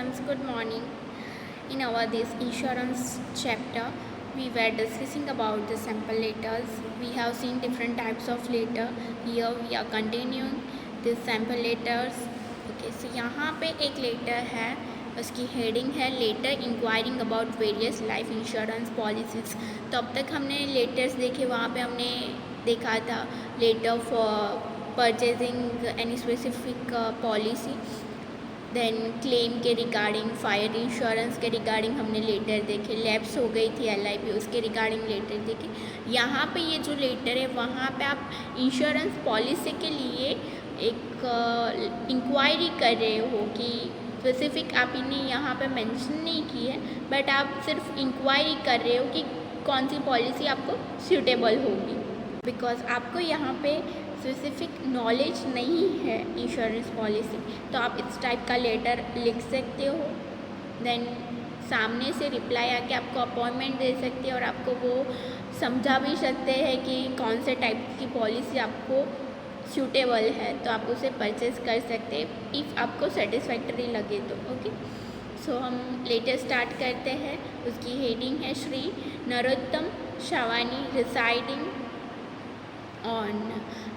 students, good morning. In our this insurance chapter, we were discussing about the sample letters. We have seen different types of letter. Here we are continuing this sample letters. Okay, so यहाँ पे एक letter है, उसकी heading है letter inquiring about various life insurance policies. तो अब तक हमने लेटर्स देखे, वहाँ पे हमने देखा था letter for purchasing any specific policy, then claim के रिगार्डिंग, फायर इंश्योरेंस के रिगार्डिंग हमने लेटर देखे, लैप्स हो गई थी LIP उसके रिगार्डिंग लेटर देखे। यहाँ पे ये जो लेटर है वहाँ पे आप इंश्योरेंस पॉलिसी के लिए एक इंक्वायरी कर रहे हो कि स्पेसिफिक आप इन्हें यहाँ पे मेंशन नहीं की है, बट आप सिर्फ इंक्वायरी कर रहे हो कि कौन सी पॉलिसी आपको सूटेबल होगी, बिकॉज आपको यहाँ पे स्पेसिफिक नॉलेज नहीं है इंश्योरेंस पॉलिसी। तो आप इस टाइप का लेटर लिख सकते हो, देन सामने से रिप्लाई आके आपको अपॉइंटमेंट दे सकते हैं और आपको वो समझा भी सकते हैं कि कौन से टाइप की पॉलिसी आपको सूटेबल है, तो आप उसे परचेज कर सकते हैं इफ़ आपको सेटिस्फैक्टरी लगे तो। ओके, सो हम लेटर स्टार्ट करते हैं। उसकी हेडिंग है Shri Narottam Shawani residing on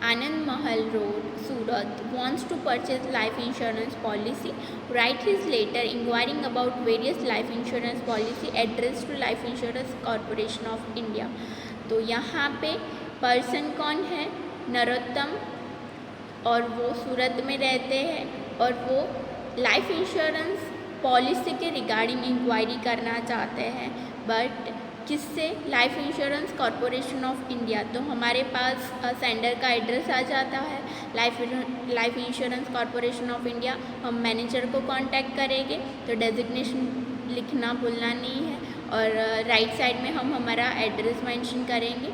Anand Mahal Road, Surat, wants to purchase life insurance policy. Write his letter inquiring about various life insurance policy addressed to Life Insurance Corporation of India. तो यहाँ पे person कौन है? नरोत्तम, और वो सूरत में रहते हैं और वो लाइफ इंश्योरेंस पॉलिसी के रिगार्डिंग इंक्वायरी करना चाहते हैं, बट किससे? Life insurance corporation of India. तो हमारे पास सेंडर का एड्रेस आ जाता है life insurance corporation of India. हम मैनेजर को कांटेक्ट करेंगे, तो डेजिग्नेशन लिखना भूलना नहीं है, और राइट साइड में हम हमारा एड्रेस मेंशन करेंगे,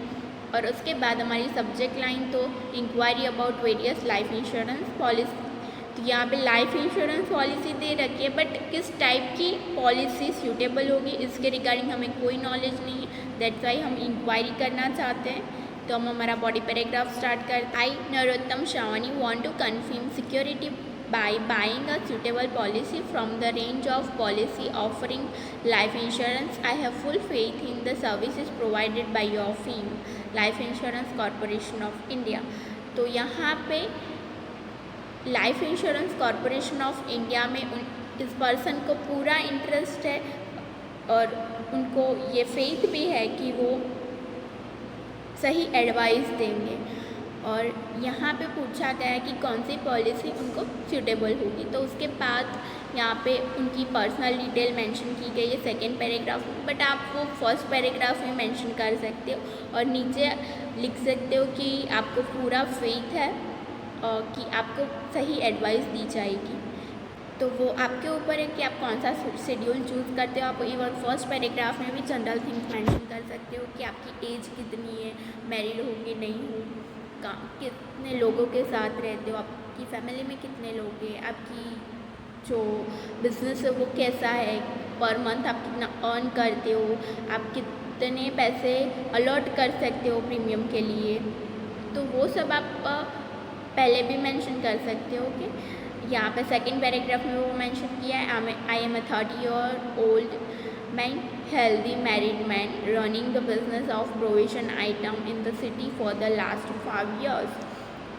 और उसके बाद हमारी सब्जेक्ट लाइन तो inquiry about various life insurance policy. तो यहाँ पे लाइफ इंश्योरेंस पॉलिसी दे रखी है, बट किस टाइप की पॉलिसी सूटेबल होगी इसके रिगार्डिंग हमें कोई नॉलेज नहीं है, दैट्स वाई हम इंक्वायरी करना चाहते हैं। तो हम हमारा बॉडी पैराग्राफ स्टार्ट करते हैं। I Narottam Shawani want to confirm security by buying a suitable policy from the range of policy offering life insurance. I have full faith in the services provided by your firm, Life Insurance Corporation of India. तो यहाँ पे life insurance corporation of India में इस person को पूरा interest है और उनको ये फेथ भी है कि वो सही एडवाइस देंगे। और यहाँ पे पूछा गया है कि कौन सी पॉलिसी उनको सूटेबल होगी, तो उसके बाद यहाँ पे उनकी पर्सनल डिटेल मेंशन की गई है सेकेंड पैराग्राफ में, बट आप वो फर्स्ट पैराग्राफ में मेंशन कर सकते हो और नीचे लिख सकते हो कि आपको पूरा फेथ है और कि आपको सही एडवाइस दी जाएगी। तो वो आपके ऊपर है कि आप कौन सा शेड्यूल चूज़ करते हो। आप इवन फर्स्ट पैराग्राफ में भी जनरल थिंग्स मेंशन कर सकते हो कि आपकी एज कितनी है, मैरिड हो कि नहीं हो, कितने लोगों के साथ रहते हो, आपकी फैमिली में कितने लोग हैं, आपकी जो बिज़नेस है वो कैसा है, पर मंथ आप कितना अर्न करते हो, आप कितने पैसे अलॉट कर सकते हो प्रीमियम के लिए, तो वो सब आप पहले भी मेंशन कर सकते हो। कि यहाँ पे सेकंड पैराग्राफ में वो मेंशन किया है, I am a 30-year-old man, healthy married man running the business of provision item in the city for the last 5 years।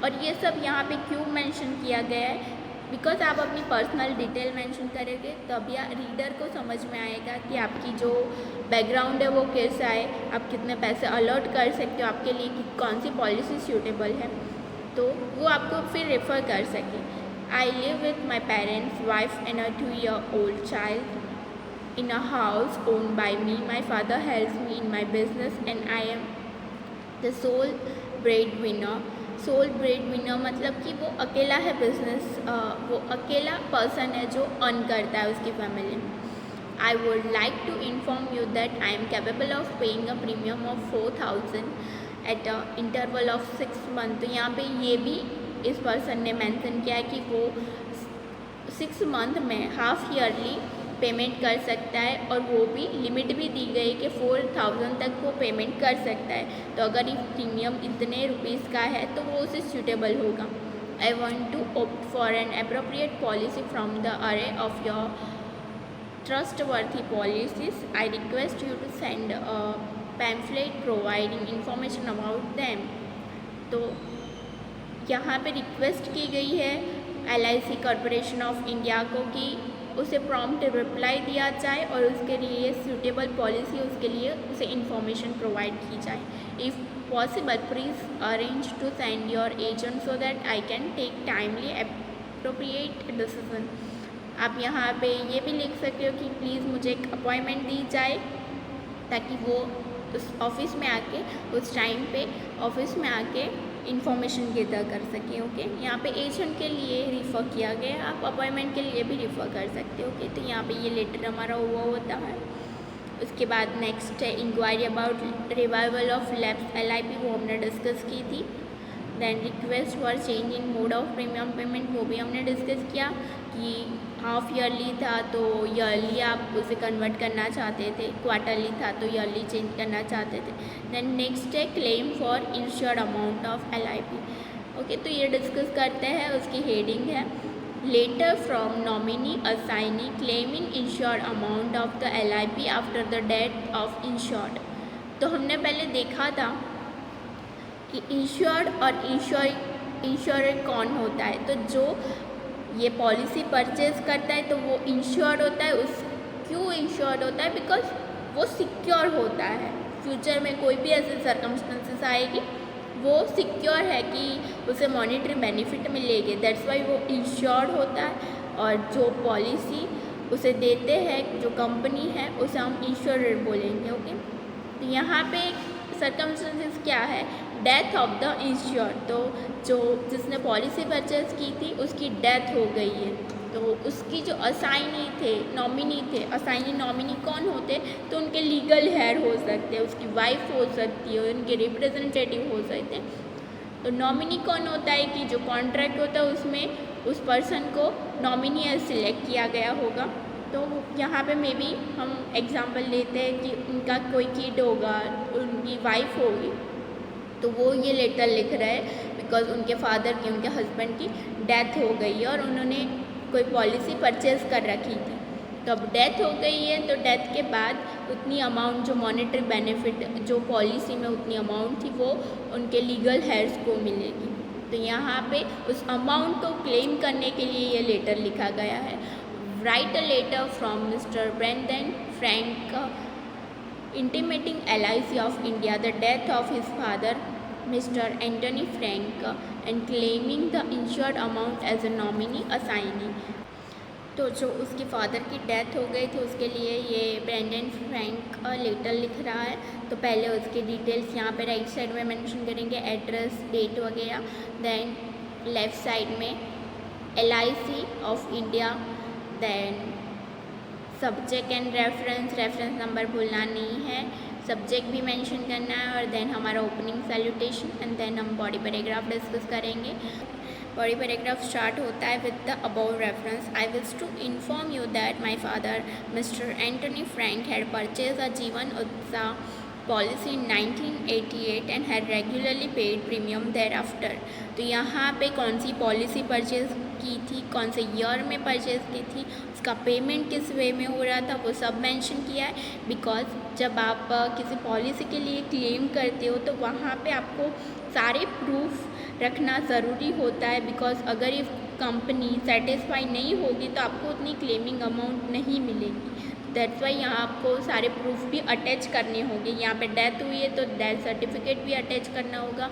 और ये सब यहाँ पे क्यों मेंशन किया गया है? बिकॉज आप अपनी पर्सनल डिटेल मेंशन करेंगे तब या रीडर को समझ में आएगा कि आपकी जो बैकग्राउंड है वो कैसा है, आप कितने पैसे अलॉट कर सकते हो, आपके लिए कि कौन सी पॉलिसी सूटेबल है, तो वो आपको फिर रेफ़र कर सके। I live with my parents, wife and a 2-year-old child in a house owned by me. My father helps me in my business and I am the sole breadwinner। Sole breadwinner मतलब कि वो अकेला है business, वो अकेला person है जो earn करता है उसकी फैमिली में। I would like to inform you that I am capable of paying a premium of 4,000 at a interval of 6 months। तो यहाँ पे ये भी इस पर्सन ने मेंशन किया है कि वो 6 मंथ में हाफ ईयरली पेमेंट कर सकता है, और वो भी लिमिट भी दी गई कि 4,000 तक वो पेमेंट कर सकता है। तो अगर ये प्रीमियम इतने रुपीज़ का है तो वो उसे सूटेबल होगा। I want to opt for an appropriate policy from the array of your trustworthy policies. I request you to send a pamphlet providing information about them. तो यहाँ पे रिक्वेस्ट की गई है LIC कॉरपोरेशन ऑफ इंडिया को कि उसे prompt reply दिया जाए और उसके लिए सूटेबल पॉलिसी, उसके लिए उसे इंफॉर्मेशन प्रोवाइड की जाए. If possible please arrange to send your agent so that I can take timely appropriate decision. आप यहाँ पे ये भी लिख सकते हो कि प्लीज़ मुझे एक अपॉइंटमेंट दी जाए ताकि वो उस ऑफिस में आके उस टाइम पे ऑफिस में आके इंफॉर्मेशन गेदर कर सकें. ओके, यहाँ पे एजेंट के लिए रिफ़र किया गया, आप अपॉइंटमेंट के लिए भी रिफ़र कर सकते हो. ओके, तो यहाँ पे ये लेटर हमारा हुआ होता है. उसके बाद नेक्स्ट है inquiry about revival of lapsed LIP, वो हमने डिस्कस की थी. Then request for change in mode of premium payment, वो भी हमने डिस्कस किया कि हाफ ईयरली था तो ईयरली आप उसे कन्वर्ट करना चाहते थे, क्वार्टरली था तो ईयरली चेंज करना चाहते थे. देन नेक्स्ट है claim for insured amount of LIP. Okay, तो ये डिस्कस करते हैं. उसकी हेडिंग है letter from nominee assignee claiming insured amount of the LIP after the death of insured. तो हमने पहले देखा था कि इंश्योर्ड और इंश्योर कौन होता है. तो जो ये पॉलिसी परचेज करता है तो वो इंश्योर्ड होता है. उस क्यों इंश्योर्ड होता है? बिकॉज वो सिक्योर होता है. फ्यूचर में कोई भी ऐसे सर्कमस्टेंसेस आएगी वो सिक्योर है कि उसे मॉनेटरी बेनिफिट मिलेगी. दैट्स वाई वो इंश्योर्ड होता है. और जो पॉलिसी उसे देते हैं जो कंपनी है उसे हम इंश्योरर बोलेंगे. ओके, तो यहाँ पे सर्कमस्टेंसेस क्या है? Death of the insured. तो जो जिसने पॉलिसी परचेज की थी उसकी डेथ हो गई है, तो उसकी जो असाइनी थे, नॉमिनी थे, असाइनी नॉमिनी कौन होते? तो उनके लीगल हेयर हो सकते हैं, उसकी वाइफ हो सकती है, उनके रिप्रेजेंटेटिव हो सकते हैं. तो नॉमिनी कौन होता है कि जो कॉन्ट्रैक्ट होता है उसमें उस पर्सन को नॉमिनी सिलेक्ट किया गया होगा. तो यहाँ पे मे बी हम एग्जांपल लेते हैं कि उनका कोई किड होगा, उनकी वाइफ होगी, तो वो ये लेटर लिख रहे हैं बिकॉज उनके फादर की, उनके हस्बैंड की डेथ हो गई है और उन्होंने कोई पॉलिसी परचेज कर रखी थी. तो अब डेथ हो गई है तो डेथ के बाद उतनी अमाउंट जो मॉनेटरी बेनिफिट जो पॉलिसी में उतनी अमाउंट थी वो उनके लीगल हेयर्स को मिलेगी. तो यहाँ पे उस अमाउंट को क्लेम करने के लिए ये लेटर लिखा गया है. Write a letter from Mr Brendan Frank intimating LIC of India the death of his father Mr. Anthony Frank and claiming the insured amount as a nominee assignee. तो जो उसके फादर की डेथ हो गई थी उसके लिए ये ब्रेंडन फ्रैंक लेटर लिख रहा है. तो पहले उसके डिटेल्स यहाँ पे राइट साइड में मेंशन करेंगे, एड्रेस, डेट वगैरह. देन लेफ़्ट साइड में LIC of India, then subject and reference number भूलना नहीं है, सब्जेक्ट भी मेंशन करना है. और देन हमारा ओपनिंग सैल्यूटेशन एंड देन हम बॉडी पैराग्राफ डिस्कस करेंगे. बॉडी पैराग्राफ स्टार्ट होता है with the above reference. I wish to inform you that my father Mr Antony Frank had purchase a Jeevan Utsah policy in 1988 and had regularly paid premium thereafter. तो यहाँ पे कौन सी policy purchase की थी, कौन से ईयर में परचेज की थी, उसका पेमेंट किस वे में हो रहा था, वो सब मेंशन किया है. बिकॉज जब आप किसी पॉलिसी के लिए क्लेम करते हो तो वहाँ पे आपको सारे प्रूफ रखना ज़रूरी होता है. बिकॉज अगर ये कंपनी सेटिस्फाई नहीं होगी तो आपको उतनी क्लेमिंग अमाउंट नहीं मिलेगी. दैट्स वाई यहाँ आपको सारे प्रूफ भी अटैच करने होंगे. यहाँ पे डेथ हुई है तो डेथ सर्टिफिकेट भी अटैच करना होगा.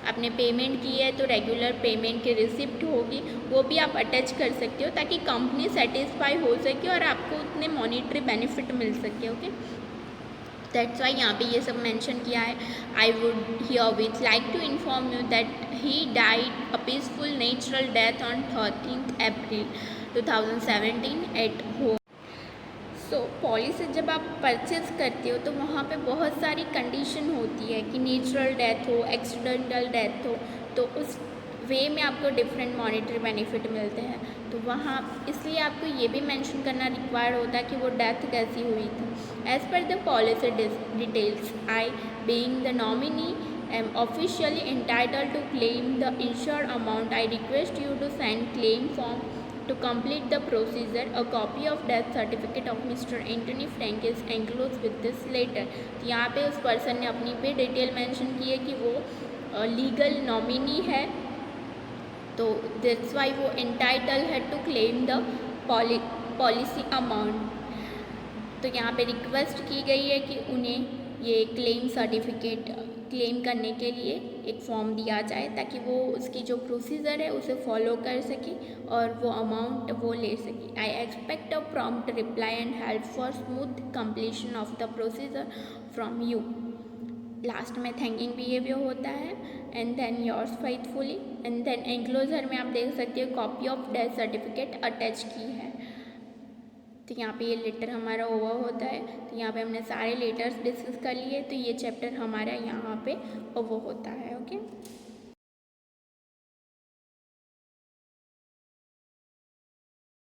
आपने पेमेंट की है तो रेगुलर पेमेंट की रिसिप्ट होगी, वो भी आप अटैच कर सकते हो ताकि कंपनी सेटिस्फाई हो सके और आपको उतने मॉनेटरी बेनिफिट मिल सके. ओके, दैट्स वाई यहाँ पे ये सब मेंशन किया है. I would herewith like to inform you that he died a peaceful natural death on 13 April 2017 at home. So policy जब आप परचेज़ करते हो तो वहाँ पे बहुत सारी कंडीशन होती है कि नेचुरल डेथ हो, एक्सीडेंटल डेथ हो, तो उस वे में आपको डिफरेंट मॉनेटरी बेनिफिट मिलते हैं. तो वहाँ इसलिए आपको ये भी मेंशन करना रिक्वायर्ड होता है कि वो डेथ कैसी हुई थी. As per the policy details, I being the nominee am officially entitled to claim the insured amount. I request you to send claim form To complete the procedure, a copy of death certificate of Mr. Anthony Frank is enclosed with this letter. तो यहाँ पे उस person ने अपनी पे detail mention की है कि वो लीगल नॉमिनी है, तो दैट्स वाई वो एंटाइटल है to claim the policy amount. तो यहाँ पे रिक्वेस्ट की गई है कि उन्हें ये क्लेम सर्टिफिकेट क्लेम करने के लिए एक फॉर्म दिया जाए ताकि वो उसकी जो प्रोसीजर है उसे फॉलो कर सके और वो अमाउंट वो ले सके। I expect a prompt reply and help for smooth completion of the procedure from you. Last में थैंकिंग बिहेवियर होता है and then yours faithfully and then enclosure में आप देख सकते हो copy of death certificate attach की है। तो यहाँ पे ये लेटर हमारा ओवर होता है। तो यहाँ पे हमने सारे लेटर्स डिस्कस कर लिए, तो ये चैप्टर हमारा यहाँ पे ओवर होता है। ओके।